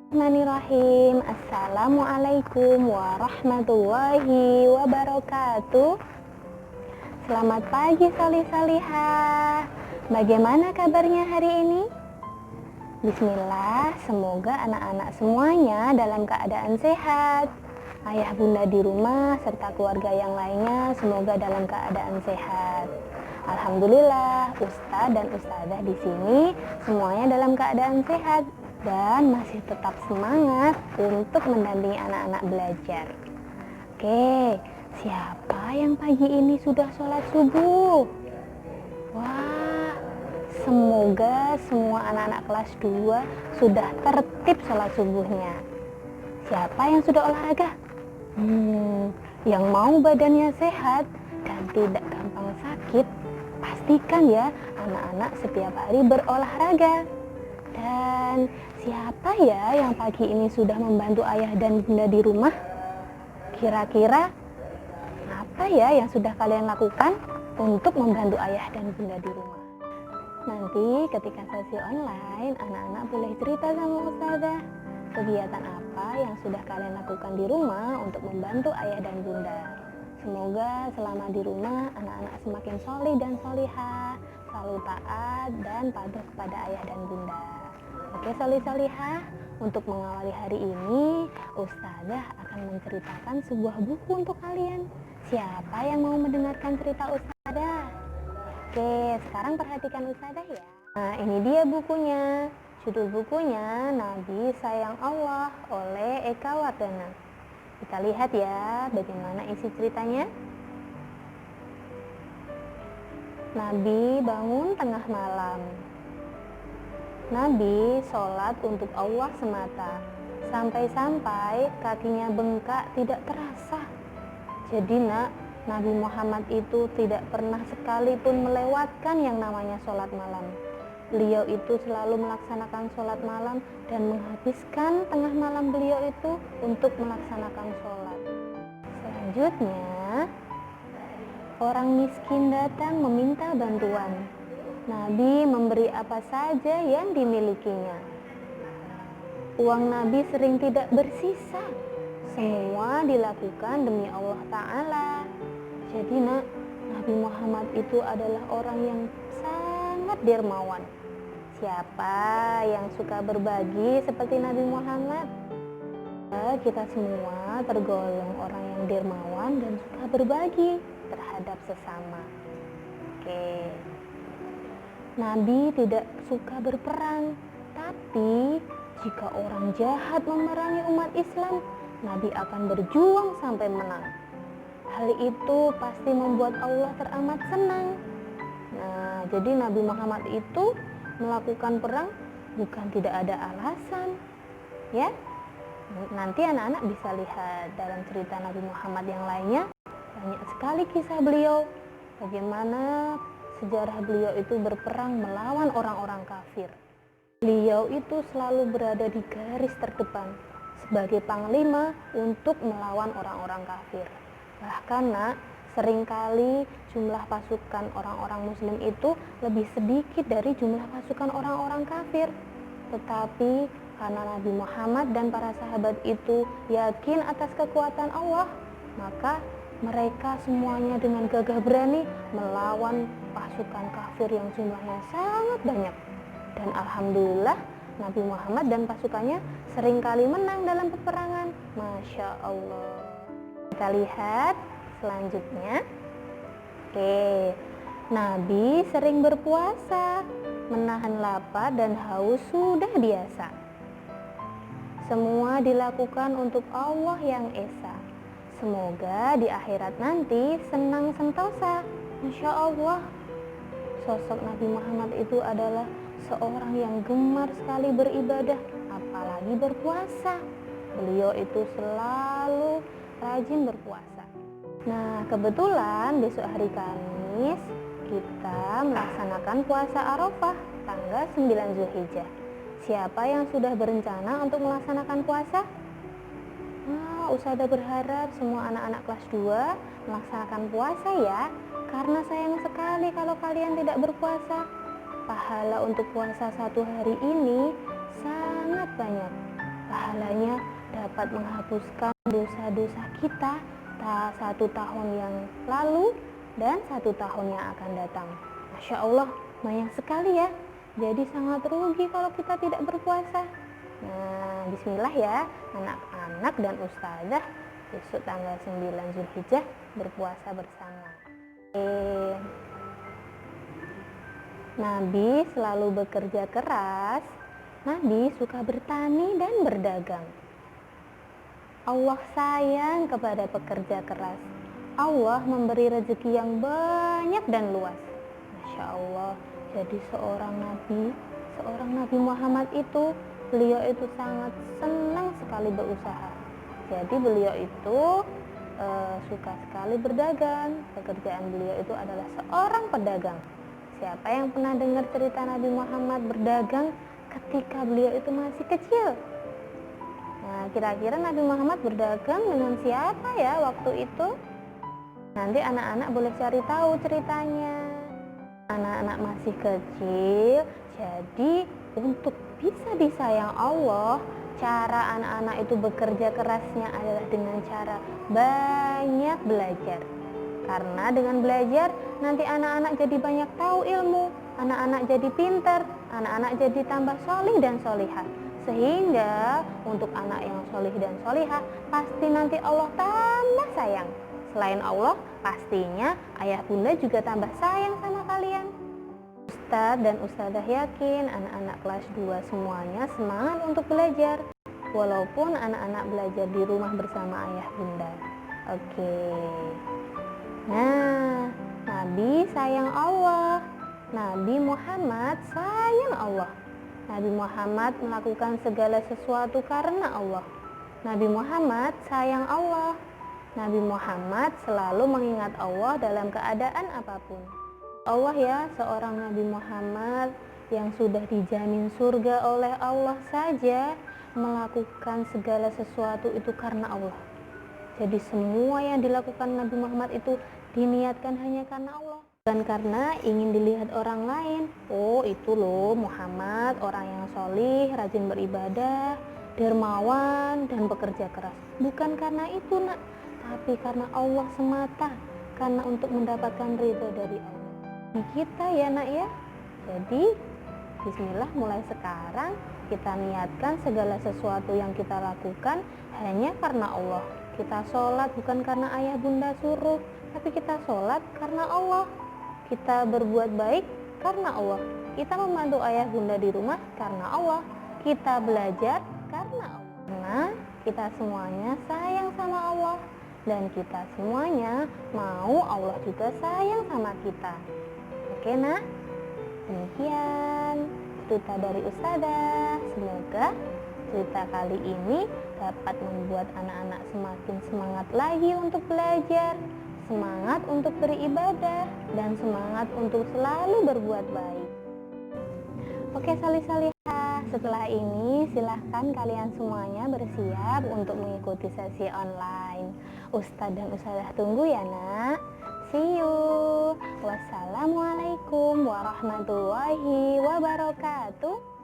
Bismillahirrahmanirrahim. Assalamualaikum warahmatullahi wabarakatuh. Selamat pagi salih-salihah. Bagaimana kabarnya hari ini? Bismillah, semoga anak-anak semuanya dalam keadaan sehat. Ayah bunda di rumah serta keluarga yang lainnya semoga dalam keadaan sehat. Alhamdulillah, Ustadz dan Ustadzah di sini semuanya dalam keadaan sehat dan masih tetap semangat untuk mendampingi anak-anak belajar. Oke, siapa yang pagi ini sudah sholat subuh? Wah, semoga semua anak-anak kelas 2 sudah tertib sholat subuhnya. Siapa yang sudah olahraga? Yang mau badannya sehat dan tidak gampang sakit, pastikan ya anak-anak setiap hari berolahraga. Dan siapa ya yang pagi ini sudah membantu ayah dan bunda di rumah? Kira-kira apa ya yang sudah kalian lakukan untuk membantu ayah dan bunda di rumah? Nanti ketika sesi online, anak-anak boleh cerita sama Ustazah kegiatan apa yang sudah kalian lakukan di rumah untuk membantu ayah dan bunda. Semoga selama di rumah anak-anak semakin solih dan solihah, selalu taat dan patuh kepada ayah dan bunda. Oke solih-solihah, untuk mengawali hari ini Ustazah akan menceritakan sebuah buku untuk kalian. Siapa yang mau mendengarkan cerita Ustazah? Oke, sekarang perhatikan Ustazah ya. Nah, ini dia bukunya. Judul bukunya Nabi Sayang Allah oleh Eka Wardana. Kita lihat ya bagaimana isi ceritanya. Nabi bangun tengah malam. Nabi sholat untuk Allah semata. Sampai-sampai kakinya bengkak tidak terasa. Jadi Nabi Muhammad itu tidak pernah sekalipun melewatkan yang namanya sholat malam. Beliau itu selalu melaksanakan sholat malam dan menghabiskan tengah malam beliau itu untuk melaksanakan sholat. Selanjutnya, orang miskin datang meminta bantuan. Nabi memberi apa saja yang dimilikinya. Uang Nabi sering tidak bersisa. Semua dilakukan demi Allah Ta'ala. Jadi Nabi Muhammad itu adalah orang yang sangat dermawan. Siapa yang suka berbagi seperti Nabi Muhammad? Kita semua tergolong orang yang dermawan dan suka berbagi terhadap sesama. Oke. Nabi tidak suka berperang, tapi jika orang jahat memerangi umat Islam, Nabi akan berjuang sampai menang. Hal itu pasti membuat Allah teramat senang. Nah, jadi Nabi Muhammad itu melakukan perang bukan tidak ada alasan, ya. Nanti anak-anak bisa lihat dalam cerita Nabi Muhammad yang lainnya, banyak sekali kisah beliau, bagaimana sejarah beliau itu berperang melawan orang-orang kafir. Beliau itu selalu berada di garis terdepan sebagai panglima untuk melawan orang-orang kafir. Bahkan seringkali jumlah pasukan orang-orang muslim itu lebih sedikit dari jumlah pasukan orang-orang kafir. Tetapi karena Nabi Muhammad dan para sahabat itu yakin atas kekuatan Allah, maka mereka semuanya dengan gagah berani melawan pasukan kafir yang jumlahnya sangat banyak. Dan alhamdulillah Nabi Muhammad dan pasukannya seringkali menang dalam peperangan. Masya Allah. Kita lihat selanjutnya. Oke, Nabi sering berpuasa, menahan lapar dan haus sudah biasa. Semua dilakukan untuk Allah yang Esa. Semoga di akhirat nanti senang sentosa. Masya Allah. Sosok Nabi Muhammad itu adalah seorang yang gemar sekali beribadah, apalagi berpuasa. Beliau itu selalu rajin berpuasa. Nah, kebetulan besok hari Kamis kita melaksanakan puasa Arafah tanggal 9 Zulhijjah. Siapa yang sudah berencana untuk melaksanakan puasa? Ustazah berharap semua anak-anak kelas 2 melaksanakan puasa ya, karena sayang sekali kalau kalian tidak berpuasa. Pahala untuk puasa 1 hari ini sangat banyak. Pahalanya dapat menghapuskan dosa-dosa kita 1 tahun yang lalu dan 1 tahun yang akan datang. Masya Allah, banyak sekali ya. Jadi sangat rugi kalau kita tidak berpuasa. Nah, bismillah ya anak-anak dan ustazah, besok tanggal 9 Zulhijjah berpuasa bersama. Nabi selalu bekerja keras. Nabi suka bertani dan berdagang. Allah sayang kepada pekerja keras. Allah memberi rezeki yang banyak dan luas. Masya Allah, jadi seorang Nabi Muhammad itu, beliau itu sangat senang sekali berusaha. Jadi beliau itu suka sekali berdagang. Pekerjaan beliau itu adalah seorang pedagang. Siapa yang pernah dengar cerita Nabi Muhammad berdagang ketika beliau itu masih kecil? Nah, kira-kira Nabi Muhammad berdagang dengan siapa ya waktu itu? Nanti anak-anak boleh cari tahu ceritanya. Anak-anak masih kecil, jadi untuk bisa disayang Allah, cara anak-anak itu bekerja kerasnya adalah dengan cara banyak belajar. Karena dengan belajar, nanti anak-anak jadi banyak tahu ilmu, anak-anak jadi pintar, anak-anak jadi tambah solih dan solihah. Sehingga untuk anak yang solih dan solihah, pasti nanti Allah tambah sayang. Selain Allah, pastinya ayah bunda juga tambah sayang sama kalian. Ustadz dan ustadzah yakin anak-anak kelas 2 semuanya semangat untuk belajar. Walaupun anak-anak belajar di rumah bersama ayah bunda. Oke. Nah, Nabi sayang Allah. Nabi Muhammad sayang Allah. Nabi Muhammad melakukan segala sesuatu karena Allah. Nabi Muhammad sayang Allah. Nabi Muhammad selalu mengingat Allah dalam keadaan apapun. Allah ya, seorang Nabi Muhammad yang sudah dijamin surga oleh Allah saja melakukan segala sesuatu itu karena Allah. Jadi semua yang dilakukan Nabi Muhammad itu diniatkan hanya karena Allah, bukan karena ingin dilihat orang lain. Oh, itu loh Muhammad, orang yang solih, rajin beribadah, dermawan dan bekerja keras. Bukan karena itu nak, tapi karena Allah semata, karena untuk mendapatkan ridho dari Allah. Ini kita ya nak ya. Jadi bismillah, mulai sekarang kita niatkan segala sesuatu yang kita lakukan hanya karena Allah. Kita sholat bukan karena ayah bunda suruh, tapi kita sholat karena Allah. Kita berbuat baik karena Allah. Kita membantu ayah bunda di rumah karena Allah. Kita belajar karena Allah. Karena kita semuanya sayang sama Allah, dan kita semuanya mau Allah juga sayang sama kita. Oke nah, demikian cerita dari Ustazah. Semoga cerita kali ini dapat membuat anak-anak semakin semangat lagi untuk belajar, semangat untuk beribadah, dan semangat untuk selalu berbuat baik. Oke salih-salihah, setelah ini silahkan kalian semuanya bersiap untuk mengikuti sesi online. Ustadz dan Ustazah tunggu ya nak. See you. Wassalamualaikum warahmatullahi wabarakatuh.